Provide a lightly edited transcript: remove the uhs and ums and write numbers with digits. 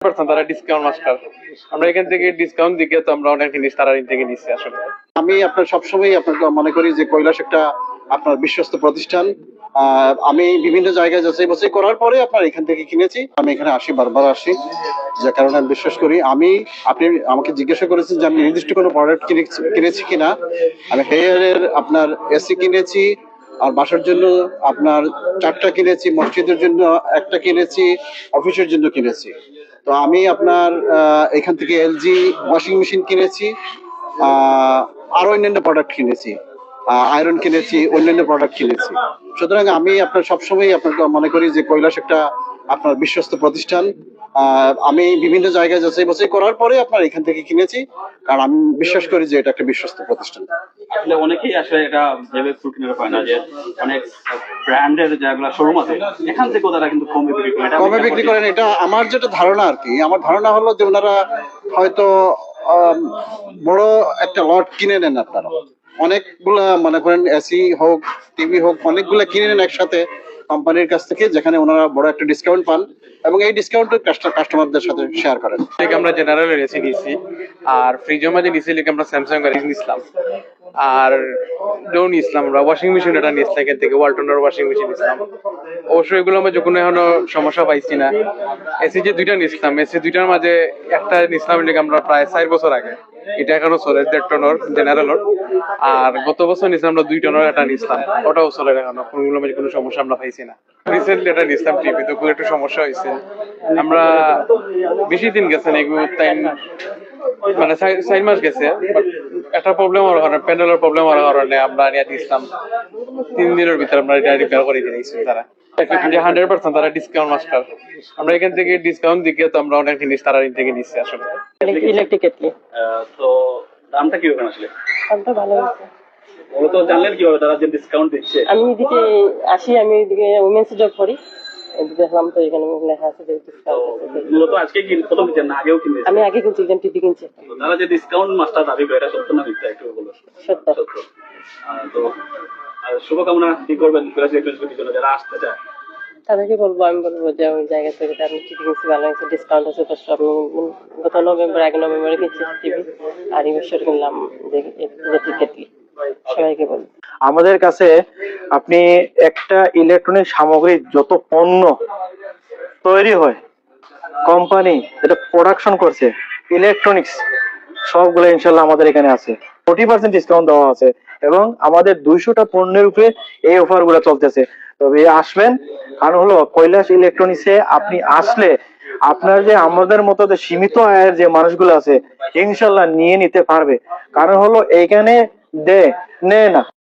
তারা discount master. আমরা এখান থেকে ডিসকাউন্ট দিকে তো আমরা অনেক জিনিস তারা থেকে নিচ্ছি আসলে। আমি আপনার সবসময় আপনাকে মনে করি যে কৈলাস একটা আপনার বিশ্বস্ত প্রতিষ্ঠান। আমি বিভিন্ন জায়গায় যাচাই বাছাই করার পরে আপনার এখান থেকে কিনেছি। আমি এখানে আসি, বারবার আসি, যে কারণে আমি বিশ্বাস করি। আপনি আমাকে জিজ্ঞাসা করেছেন যে আমি নির্দিষ্ট কোনো প্রোডাক্ট কিনেছি কিনা। আমি হেয়ারের আপনার এসি কিনেছি, আর বাসার জন্য আপনার 4টা কিনেছি, মসজিদের জন্য 1টা কিনেছি, অফিসের জন্য কিনেছি। তো আমি আপনার এখান থেকে এলজি ওয়াশিং মেশিন কিনেছি, আরো অন্যান্য প্রোডাক্ট কিনেছি, আয়রন কিনেছি, অন্যান্য প্রোডাক্ট কিনেছি। সুতরাং আমি আপনার সবসময় আপনাকে মনে করি যে কৈলাস একটা আপনার বিশ্বস্ত প্রতিষ্ঠান। আমি বিভিন্ন জায়গায় যাচাই বাছাই করার পরে আপনার এখান থেকে কিনেছি, কারণ আমি বিশ্বাস করি যে এটা একটা বিশ্বস্ত প্রতিষ্ঠান। আসলে অনেকেই আসলে এটা ভেবে ফুল কিনে পায় না যে অনেক ব্র্যান্ডের যেগুলো শোরুম আছে এখান থেকে তারা কিন্তু কমে বিক্রি করেন। এটা আমার যেটা ধারণা আর কি, আমার ধারণা হলো যে ওনারা হয়তো বড় একটা লট কিনে নেন। আপনারা অনেকগুলা মনে করেন এসি হোক, টিভি হোক, অনেকগুলা কিনে নেন একসাথে কোম্পানির কাছ থেকে, যেখানে ওনারা বড় একটা ডিসকাউন্ট পান এবং এই ডিসকাউন্ট কাস্টমারদের সাথে শেয়ার করেন। আমরা জেনারেল এসি নিয়েছি, আর ফ্রিজের মাঝে নিয়েছি আমরা স্যামসাং এর নিয়েছিলাম, আর ডোন ইসলাম আমরা ওয়াশিং মেশিন এটা নিয়েছিলাম এখান থেকে, ওয়ালটনের ওয়াশিং মেশিন নিয়েছিলাম। অবশ্যই এগুলো আমরা যখন এখনো সমস্যা পাইছি না। এসি যে 2টা নিয়েছিলাম, এসি 2টার মাঝে একটা নিয়েছিলাম আমরা প্রায় 4 বছর আগে, এটা এখনো চলে 1.5 টনের জেনারেলর। আর গত বছর নিয়েছিলাম আমরা 2 টনের একটা নিয়েছিলাম, ওটাও চলে এখনো, কোনগুলো মাঝে কোনো সমস্যা আমরা পাইছি না। রিসেন্টলি এটা নিয়েছিলাম টিভি, তো একটু সমস্যা হয়েছে। আমরা বেশি দিন গেছেন এগুলো, তাই মানে 4 মাস গেছে, একটা প্রবলেম হওয়ার কারণে, প্যানেলের প্রবলেম হওয়ার কারণে আমরা নিয়ে দিয়েছিলাম 3 দিনের ভিতরে আমরা এটা রিপেয়ার করে দিয়েছি। তারা 100% তারা ডিসকাউন্ট মাস্টার। আমরা এখান থেকে ডিসকাউন্ট দিকে তো আমরা অনেক জিনিস তারা থেকে নিচ্ছি আসলে। Electric kettle. তো দামটা কি হবে আসলে? দামটা ভালো আছে। ও তো জানলেন কিভাবে তারা যে ডিসকাউন্ট দিচ্ছে? আমি এদিকে আসি, আমি এদিকে উইমেন্স জব করি, দেখলাম তো এখানে লেখা আছে যে ডিসকাউন্ট আছে। মূলত আজকে কি প্রথম কিনছেন না আগেও কিনছেন? আমি আগে কিনছি, একদম টিভি কিনছি। তারা যে ডিসকাউন্ট মাস্টার দাবি করে এটা সত্য না মিথ্যা একটু বলুন। সত্য। তো শুভকামনা কি করবেন জন্য যারা আসতে চায়? তাদেরকে বলবো, আমি বলবো যে ওই জায়গা থেকে আপনি টিভি কিনছি, ভালো হয়েছে, ডিসকাউন্ট আছে। তো আমি গত আগে নভেম্বরে কিনছি টিভি, আর এই বছর কিনলাম যে ইলেকট্রিক কেটলি। সবাইকে বলবো আমাদের কাছে আপনি একটা ইলেকট্রনিক সামগ্রী যত পণ্য তৈরি হয়, কোম্পানি যেটা প্রোডাকশন করছে ইলেকট্রনিক্স, সবগুলো ইনশাল্লাহ আমাদের এখানে আছে। 40% ডিসকাউন্ট দেওয়া আছে এবং আমাদের 200টা পণ্যের উপরে এই অফার গুলো চলতেছে। তবে আসবেন, কারণ হলো কৈলাস ইলেকট্রনিক্সে আপনি আসলে আপনার যে আমাদের মতো যে সীমিত আয়ের যে মানুষগুলো আছে ইনশাল্লাহ নিয়ে নিতে পারবে। কারণ হলো এইখানে নেয় না।